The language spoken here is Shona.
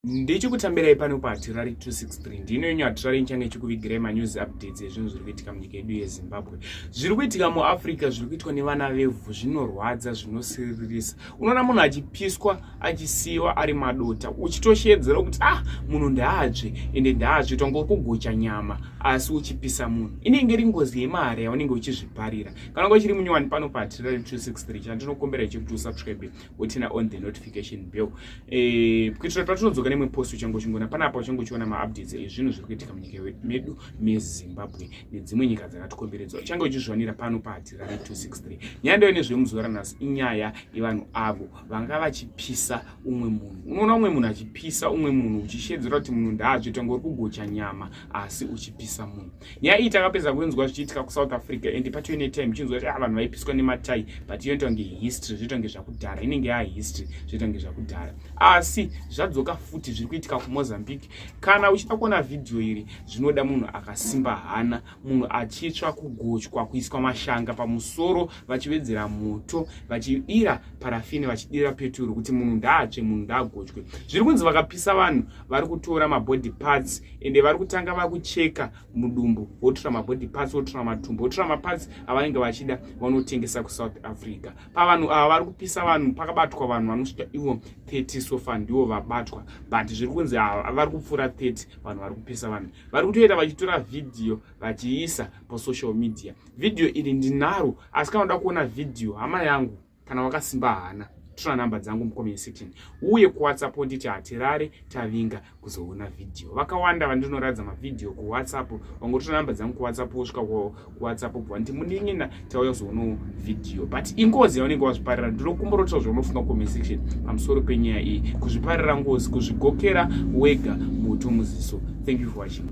Ndichikutambirai pano paHatirari 263 ndino yenyu Hatirari nchange chikuvigirai manews updates ezvinhu zviri kuitika munyika yedu yeZimbabwe. Zviri kuitika muAfrica zviri kuitwa nevana vevhu zvinorwadza zvinosiririsa. Unoona munhu achipiswa achisiiwa ari madota uchitoshedzera kuti munhu ndaatsve ende ndaatsve tongo kugocha nyama asi uchipisa munhu. Inenge iri ngozi yemari yaunenge uchizviparira. Kana ngochiri munyowani pano paHatirari 263 chandinokumbira chekuti usubscribe wotina on the notification bell. Kuitira patinodzoka nemwe post uchangochingona panapa uchangochiona maupdates ezvinhu zviri kuitika munyika medu meZimbabwe nedzimwe nyika dzakatikomberedza. Uchange uchizviwanira pano paHatirari 263. Nyaya ndiyo nezvemuzora nhasi inyaya yevanhu avo vanga vachipisa umwe munhu. Unoona umwe munhu achipisa umwe munhu uchishedzera kuti munhu ndaatsve tongo uri kugocha nyama asi uchipisa munhu. Nyaya iyi takapedza kuinzwa zvichiitika kuSouth Africa and patine time chinzwa kuti vanhu vaipiswa nematai but iyo ntonge history zvitonge zvakudhara inenge history zvitonge zvakudhara asi zvadzoka futi zviri kuitika kuMozambique. Kana uchida kuona video iri zvinoda munhu akasimba hana, munhu achitsva kugochwa kuiswa mashanga pamusoro vachivedzera moto vachidira parafini vachidira peturu kuti munhu ndaatsve munhu ndaagochwe. Zviri kunzi vakapisa vanhu vari kutora mabody parts ende vari kutanga vakucheka mudumbu votora mabody parts votora matumbu votora maparts avanenge vachida vanotengesa kuSouth Africa. Pavanhu ava vari kupisa vanhu pakabatwa vanhu vanosvika ivo 30 so far ndivo vabatwa but zviri kunzi vari kupfuura 30 vanhu vari kupisa vanhu vari kutoita vachitora video vachiisa pasocial media. Video iri ndinaro asi kana unoda kuona video hama yangu kana wakasimba hana tora namba dzangu mucomment section uye kuWhatsApp nditi Hatirari tavinga kuzoona video. Vakawanda vandinoradza mavideo kuWhatsApp vangotora namba dzangu kuWhatsApp usvika kuWhatsApp bva nditi mundin'ina tauya kuzoona video but ingozi yaunenge wazviparira. Ndinokumbura kuti zvaunofunga comment section pamusoro penyaya iyi, kuzviparira ngozi, kuzvigokera wega moto muziso. Thank you for watching.